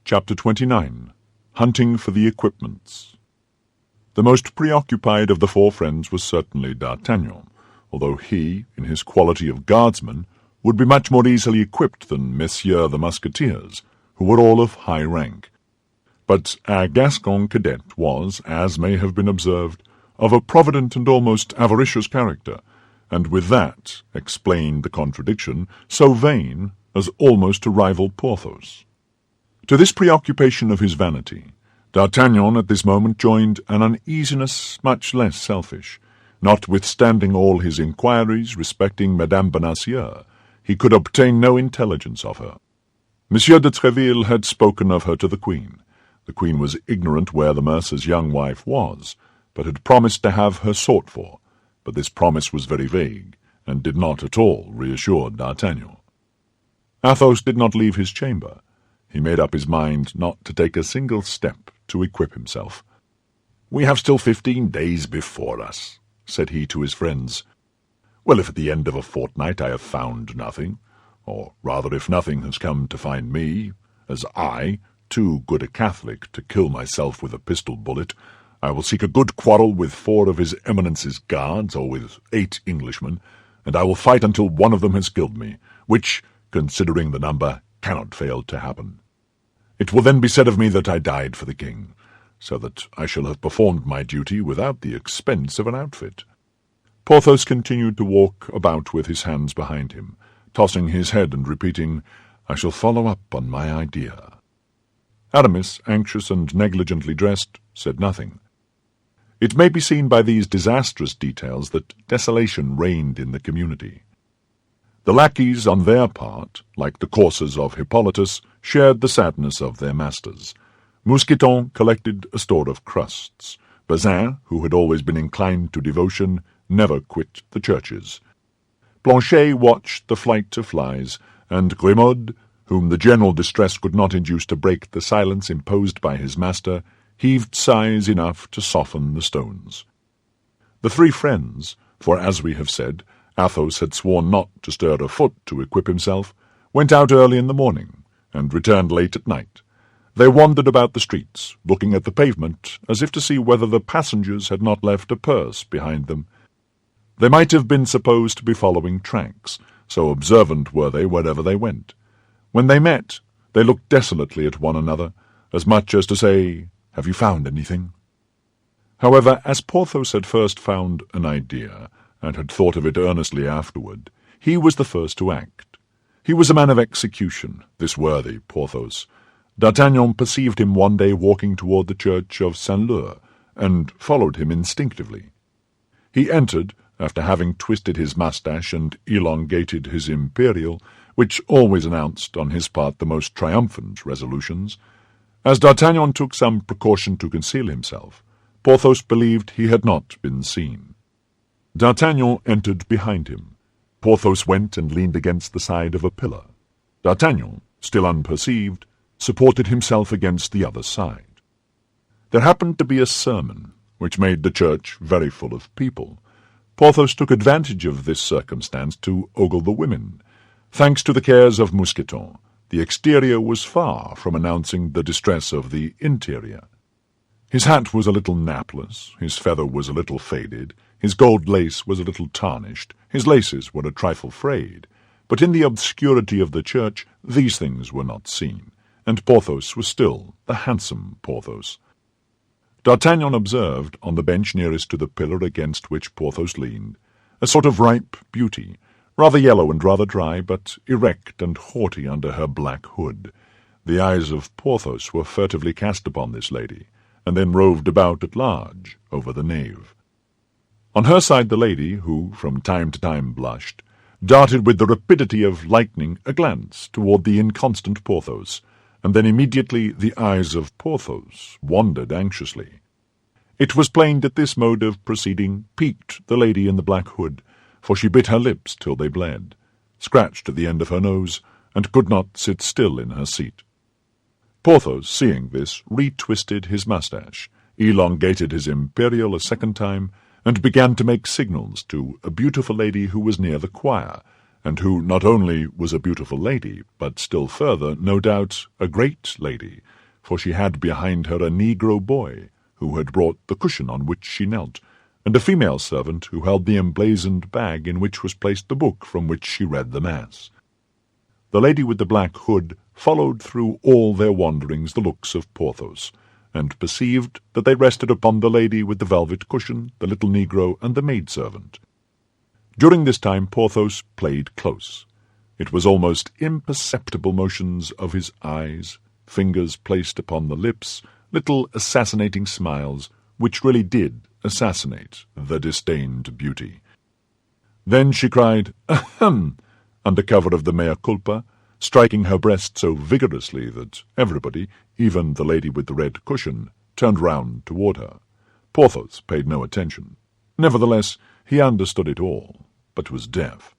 Chapter 29. Hunting for the Equipments. The most preoccupied of the four friends was certainly D'Artagnan, although he, in his quality of guardsman, would be much more easily equipped than Messieurs the Musketeers, who were all of high rank. But our Gascon cadet was, as may have been observed, of a provident and almost avaricious character, and with that explained the contradiction, so vain as almost to rival Porthos. To this preoccupation of his vanity, D'Artagnan at this moment joined an uneasiness much less selfish. Notwithstanding all his inquiries respecting Madame Bonacieux, he could obtain no intelligence of her. Monsieur de Tréville had spoken of her to the Queen. The Queen was ignorant where the mercer's young wife was, but had promised to have her sought for, but this promise was very vague, and did not at all reassure D'Artagnan. Athos did not leave his chamber. He made up his mind not to take a single step to equip himself. "We have still 15 days before us," said he to his friends. "Well, if at the end of a fortnight I have found nothing, or rather if nothing has come to find me, as I, too good a Catholic to kill myself with a pistol bullet, I will seek a good quarrel with 4 of his Eminence's guards, or with 8 Englishmen, and I will fight until one of them has killed me, which, considering the number, cannot fail to happen. It will then be said of me that I died for the king, so that I shall have performed my duty without the expense of an outfit." Porthos continued to walk about with his hands behind him, tossing his head and repeating, "I shall follow up on my idea." Aramis, anxious and negligently dressed, said nothing. It may be seen by these disastrous details that desolation reigned in the community. The lackeys, on their part, like the coursers of Hippolytus, shared the sadness of their masters. Mousqueton collected a store of crusts. Bazin, who had always been inclined to devotion, never quit the churches. Planchet watched the flight of flies, and Grimaud, whom the general distress could not induce to break the silence imposed by his master, heaved sighs enough to soften the stones. The 3 friends, for as we have said, Athos had sworn not to stir a foot to equip himself, went out early in the morning, and returned late at night. They wandered about the streets, looking at the pavement, as if to see whether the passengers had not left a purse behind them. They might have been supposed to be following tracks, so observant were they wherever they went. When they met, they looked desolately at one another, as much as to say, "Have you found anything?" However, as Porthos had first found an idea, and had thought of it earnestly afterward, he was the first to act. He was a man of execution, this worthy Porthos. D'Artagnan perceived him one day walking toward the church of Saint-Leu, and followed him instinctively. He entered, after having twisted his moustache and elongated his imperial, which always announced on his part the most triumphant resolutions. As D'Artagnan took some precaution to conceal himself, Porthos believed he had not been seen. D'Artagnan entered behind him. Porthos went and leaned against the side of a pillar. D'Artagnan, still unperceived, supported himself against the other side. There happened to be a sermon, which made the church very full of people. Porthos took advantage of this circumstance to ogle the women. Thanks to the cares of Mousqueton, the exterior was far from announcing the distress of the interior. His hat was a little napless, his feather was a little faded, his gold lace was a little tarnished, his laces were a trifle frayed, but in the obscurity of the church these things were not seen, and Porthos was still the handsome Porthos. D'Artagnan observed, on the bench nearest to the pillar against which Porthos leaned, a sort of ripe beauty, rather yellow and rather dry, but erect and haughty under her black hood. The eyes of Porthos were furtively cast upon this lady, and then roved about at large over the nave. On her side the lady, who from time to time blushed, darted with the rapidity of lightning a glance toward the inconstant Porthos, and then immediately the eyes of Porthos wandered anxiously. It was plain that this mode of proceeding piqued the lady in the black hood, for she bit her lips till they bled, scratched at the end of her nose, and could not sit still in her seat. Porthos, seeing this, retwisted his moustache, elongated his imperial a second time, and began to make signals to a beautiful lady who was near the choir, and who not only was a beautiful lady, but still further, no doubt, a great lady, for she had behind her a negro boy, who had brought the cushion on which she knelt, and a female servant who held the emblazoned bag in which was placed the book from which she read the Mass. The lady with the black hood followed through all their wanderings the looks of Porthos, and perceived that they rested upon the lady with the velvet cushion, the little negro, and the maidservant. During this time Porthos played close. It was almost imperceptible motions of his eyes, fingers placed upon the lips, little assassinating smiles, which really did assassinate the disdained beauty. Then she cried, "Ahem!" under cover of the mea culpa, striking her breast so vigorously that everybody, even the lady with the red cushion, turned round toward her. Porthos paid no attention. Nevertheless, he understood it all, but was deaf.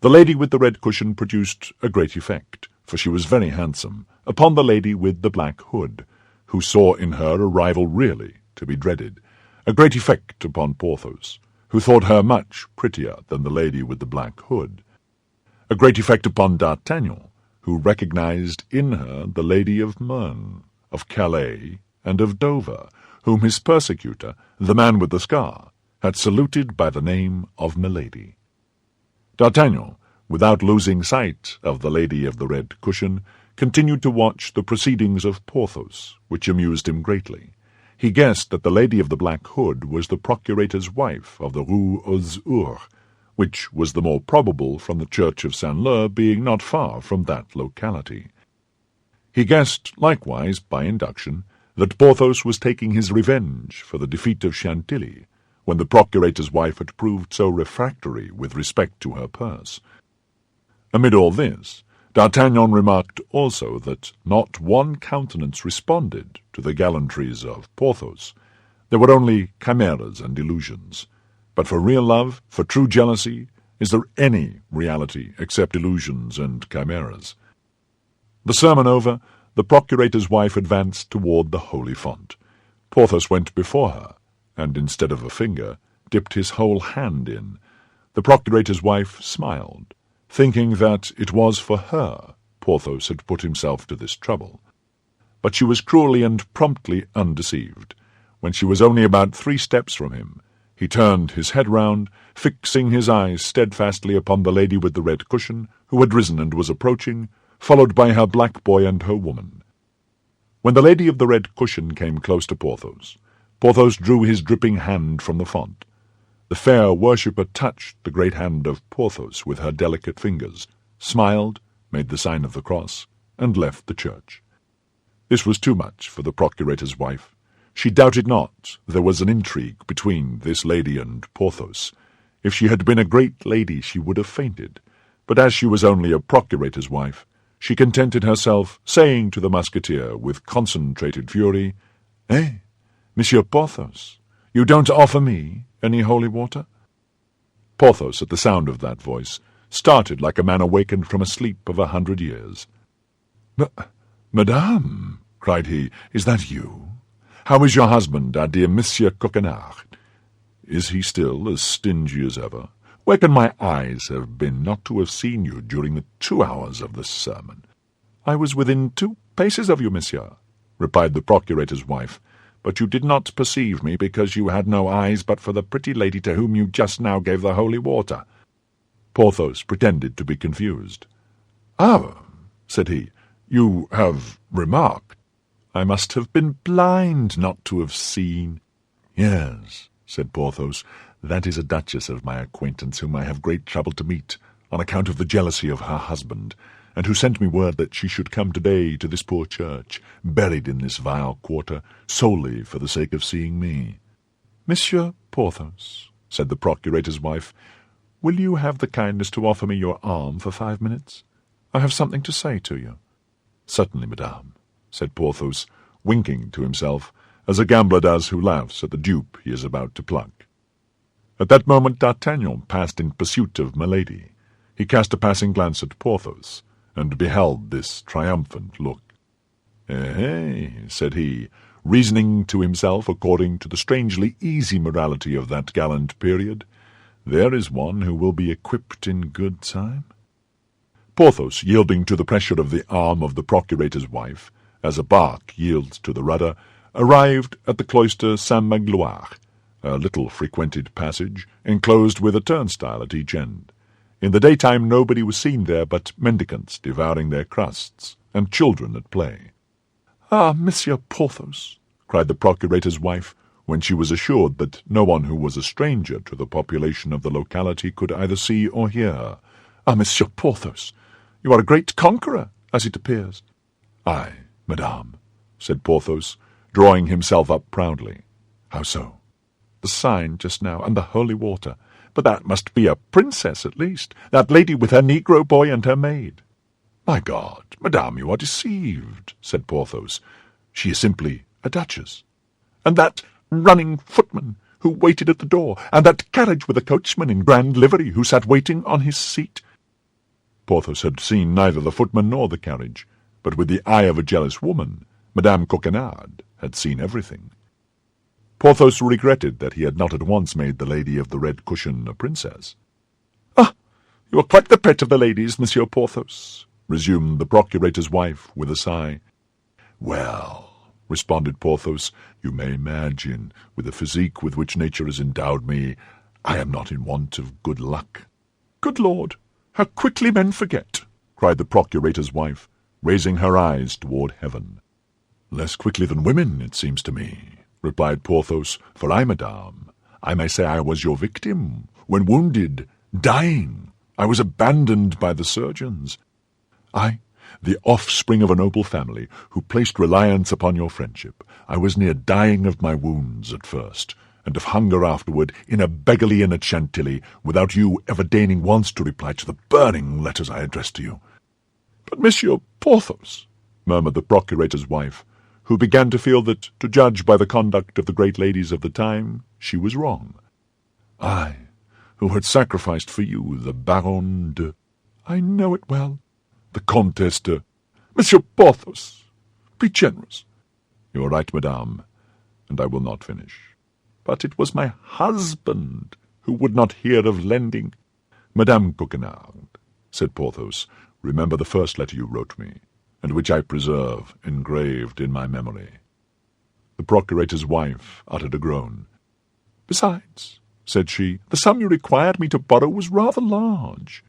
The lady with the red cushion produced a great effect, for she was very handsome, upon the lady with the black hood, who saw in her a rival really to be dreaded, a great effect upon Porthos, who thought her much prettier than the lady with the black hood, a great effect upon D'Artagnan, who recognized in her the Lady of Meun, of Calais, and of Dover, whom his persecutor, the man with the scar, had saluted by the name of Milady. D'Artagnan, without losing sight of the lady of the red cushion, continued to watch the proceedings of Porthos, which amused him greatly. He guessed that the lady of the black hood was the procurator's wife of the Rue aux Ours, which was the more probable from the church of Saint-Leu being not far from that locality. He guessed, likewise, by induction, that Porthos was taking his revenge for the defeat of Chantilly, when the procurator's wife had proved so refractory with respect to her purse. Amid all this, D'Artagnan remarked also that not one countenance responded to the gallantries of Porthos. There were only chimeras and illusions. But for real love, for true jealousy, is there any reality except illusions and chimeras? The sermon over, the procurator's wife advanced toward the holy font. Porthos went before her, and instead of a finger, dipped his whole hand in. The procurator's wife smiled, thinking that it was for her Porthos had put himself to this trouble. But she was cruelly and promptly undeceived. When she was only about 3 steps from him, he turned his head round, fixing his eyes steadfastly upon the lady with the red cushion, who had risen and was approaching, followed by her black boy and her woman. When the lady of the red cushion came close to Porthos, Porthos drew his dripping hand from the font. The fair worshipper touched the great hand of Porthos with her delicate fingers, smiled, made the sign of the cross, and left the church. This was too much for the procurator's wife. She doubted not there was an intrigue between this lady and Porthos. If she had been a great lady she would have fainted, but as she was only a procurator's wife, she contented herself, saying to the musketeer with concentrated fury, "Eh, Monsieur Porthos, you don't offer me any holy water?" Porthos, at the sound of that voice, started like a man awakened from a sleep of 100 years. "Madame," cried he, "is that you? How is your husband, our dear Monsieur Coquenard? Is he still as stingy as ever? Where can my eyes have been not to have seen you during the 2 hours of the sermon?" "I was within 2 paces of you, monsieur," replied the procurator's wife, "but you did not perceive me because you had no eyes but for the pretty lady to whom you just now gave the holy water." Porthos pretended to be confused. "Ah," said he, "you have remarked. I must have been blind not to have seen." "Yes," said Porthos, "that is a duchess of my acquaintance whom I have great trouble to meet, on account of the jealousy of her husband, and who sent me word that she should come today to this poor church, buried in this vile quarter, solely for the sake of seeing me." "Monsieur Porthos," said the procurator's wife, "will you have the kindness to offer me your arm for 5 minutes? I have something to say to you." "Certainly, madame," said Porthos, winking to himself, as a gambler does who laughs at the dupe he is about to pluck. At that moment D'Artagnan passed in pursuit of Milady. He cast a passing glance at Porthos, and beheld this triumphant look. "Eh," said he, reasoning to himself according to the strangely easy morality of that gallant period, "there is one who will be equipped in good time." Porthos, yielding to the pressure of the arm of the procurator's wife, as a bark yields to the rudder, arrived at the cloister Saint-Magloire, a little frequented passage, enclosed with a turnstile at each end. In the daytime nobody was seen there but mendicants devouring their crusts, and children at play. "Ah, Monsieur Porthos," cried the procurator's wife, when she was assured that no one who was a stranger to the population of the locality could either see or hear her. "Ah, Monsieur Porthos, you are a great conqueror, as it appears." "Aye, madame," said Porthos, drawing himself up proudly. "How so?" "The sign just now, and the holy water. But that must be a princess at least, that lady with her negro boy and her maid." "My God, madame, you are deceived," said Porthos. "She is simply a duchess." "And that running footman who waited at the door, and that carriage with a coachman in grand livery who sat waiting on his seat?" Porthos had seen neither the footman nor the carriage, but with the eye of a jealous woman, Madame Coquenard had seen everything. Porthos regretted that he had not at once made the lady of the red cushion a princess. "Ah, you are quite the pet of the ladies, Monsieur Porthos," resumed the procurator's wife with a sigh. "Well," responded Porthos, "you may imagine, with the physique with which nature has endowed me, I am not in want of good luck." "Good Lord, how quickly men forget!" cried the procurator's wife, raising her eyes toward heaven. "Less quickly than women, it seems to me," replied Porthos, "for madame, I may say I was your victim. When wounded, dying, I was abandoned by the surgeons. I, the offspring of a noble family, who placed reliance upon your friendship. I was near dying of my wounds at first, and of hunger afterward, in a beggarly inn at Chantilly, without you ever deigning once to reply to the burning letters I addressed to you." "But, Monsieur Porthos," murmured the procurator's wife, who began to feel that, to judge by the conduct of the great ladies of the time, she was wrong. "I, who had sacrificed for you the Baronne de—" "I know it well." "The Comtesse de—" "Monsieur Porthos, be generous." "You are right, madame, and I will not finish. But it was my husband who would not hear of lending—" "Madame Coquenard," said Porthos, "remember the first letter you wrote me, and which I preserve engraved in my memory." The procurator's wife uttered a groan. "Besides," said she, "the sum you required me to borrow was rather large."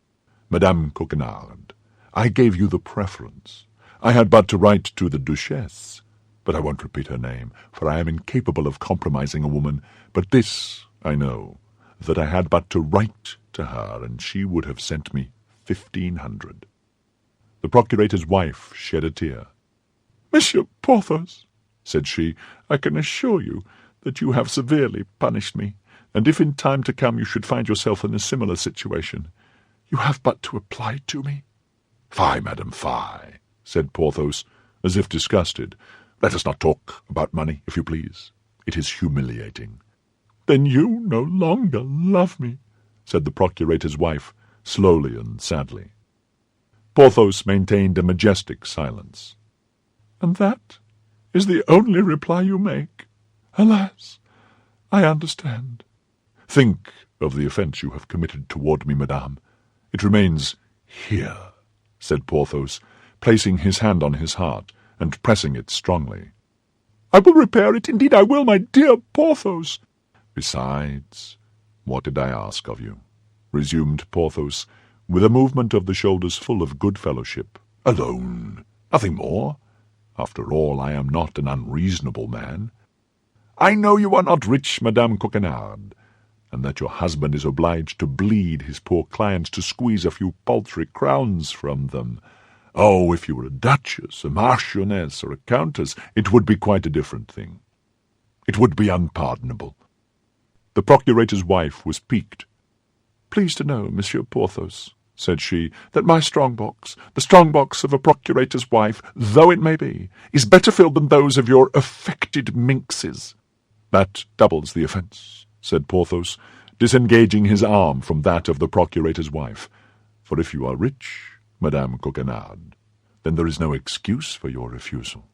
"Madame Coquenard, I gave you the preference. I had but to write to the Duchesse, but I won't repeat her name, for I am incapable of compromising a woman, but this I know, that I had but to write to her, and she would have sent me 1,500. The procurator's wife shed a tear. "Monsieur Porthos," said she, "I can assure you that you have severely punished me, and if in time to come you should find yourself in a similar situation, you have but to apply to me." "Fie, madame, fie," said Porthos, as if disgusted. "Let us not talk about money, if you please. It is humiliating." "Then you no longer love me," said the procurator's wife, slowly and sadly. Porthos maintained a majestic silence. "And that is the only reply you make? Alas, I understand." "Think of the offence you have committed toward me, madame. It remains here," said Porthos, placing his hand on his heart and pressing it strongly. "I will repair it, indeed I will, my dear Porthos." "Besides, what did I ask of you?" resumed Porthos, with a movement of the shoulders full of good fellowship. "Alone, nothing more. After all, I am not an unreasonable man. I know you are not rich, Madame Coquenard, and that your husband is obliged to bleed his poor clients to squeeze a few paltry crowns from them. Oh, if you were a duchess, a marchioness, or a countess, it would be quite a different thing. It would be unpardonable." The procurator's wife was piqued. "Please to know, Monsieur Porthos," said she, "that my strong-box, the strong-box of a procurator's wife, though it may be, is better filled than those of your affected minxes." "That doubles the offence," said Porthos, disengaging his arm from that of the procurator's wife. "For if you are rich, Madame Coquenard, then there is no excuse for your refusal."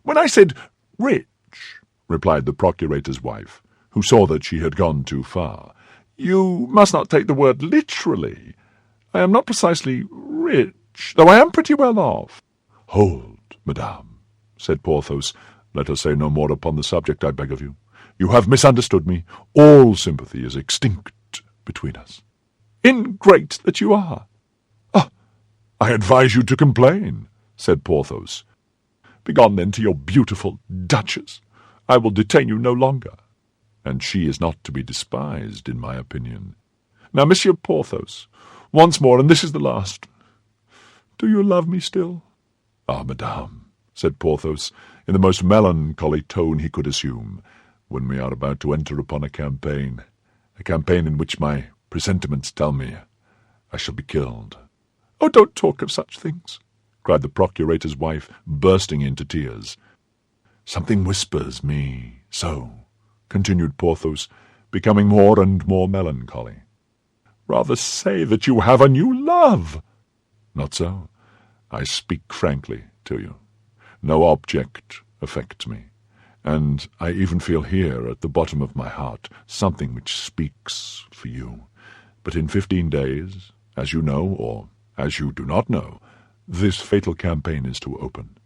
"When I said rich," replied the procurator's wife, who saw that she had gone too far, "you must not take the word literally. I am not precisely rich, though I am pretty well off." "Hold, madame," said Porthos. "Let us say no more upon the subject, I beg of you. You have misunderstood me. All sympathy is extinct between us." "Ingrate that you are!" "Ah, I advise you to complain," said Porthos. "Begone then to your beautiful Duchess. I will detain you no longer. And she is not to be despised, in my opinion. Now, Monsieur Porthos, once more, and this is the last. Do you love me still?" "Ah, madame," said Porthos, in the most melancholy tone he could assume, "when we are about to enter upon a campaign in which my presentiments tell me I shall be killed." "Oh, don't talk of such things," cried the procurator's wife, bursting into tears. "Something whispers me so," continued Porthos, becoming more and more melancholy. "Rather say that you have a new love." "Not so. I speak frankly to you. No object affects me, and I even feel here at the bottom of my heart something which speaks for you. But in 15 days, as you know, or as you do not know, this fatal campaign is to open.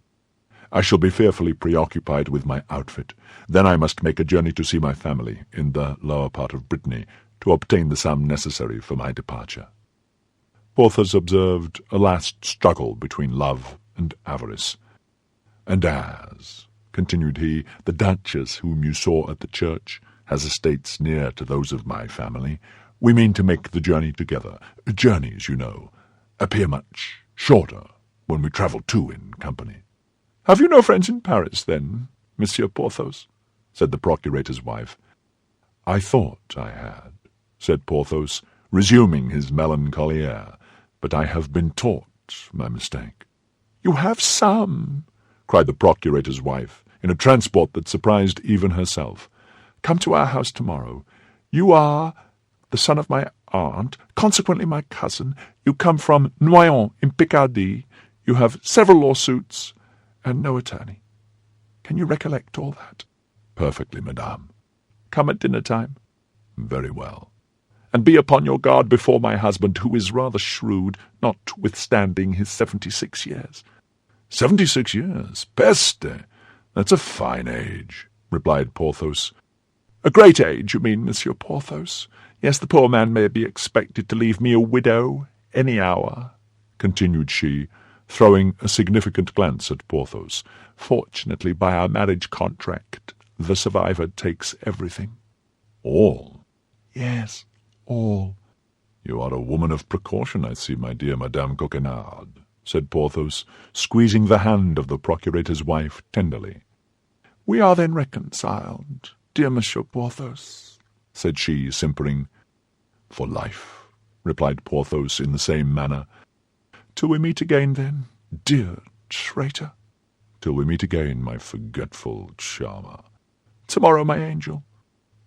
I shall be fearfully preoccupied with my outfit. Then I must make a journey to see my family in the lower part of Brittany to obtain the sum necessary for my departure." Porthos observed a last struggle between love and avarice. "And as," continued he, "the Duchess whom you saw at the church has estates near to those of my family, we mean to make the journey together. Journeys, you know, appear much shorter when we travel two in company." "Have you no friends in Paris, then, Monsieur Porthos?" said the procurator's wife. "I thought I had," said Porthos, resuming his melancholy air, "but I have been taught my mistake." "You have some," cried the procurator's wife, in a transport that surprised even herself. "Come to our house tomorrow. You are the son of my aunt, consequently my cousin. You come from Noyon in Picardy. You have several lawsuits, and no attorney. Can you recollect all that?" "Perfectly, madame." "Come at dinner-time." "Very well." "And be upon your guard before my husband, who is rather shrewd, notwithstanding his 76 years. 76 years? Peste! That's a fine age," replied Porthos. "A great age, you mean, Monsieur Porthos. Yes, the poor man may be expected to leave me a widow any hour," continued she, throwing a significant glance at Porthos. "Fortunately, by our marriage contract, the survivor takes everything." "All?" "Yes, all." "You are a woman of precaution, I see, my dear Madame Coquenard," said Porthos, squeezing the hand of the procurator's wife tenderly. "We are then reconciled, dear Monsieur Porthos," said she, simpering. "For life," replied Porthos in the same manner. "Till we meet again, then, dear traitor." "Till we meet again, my forgetful charmer." "Tomorrow, my angel."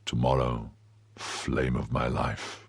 "Tomorrow, flame of my life."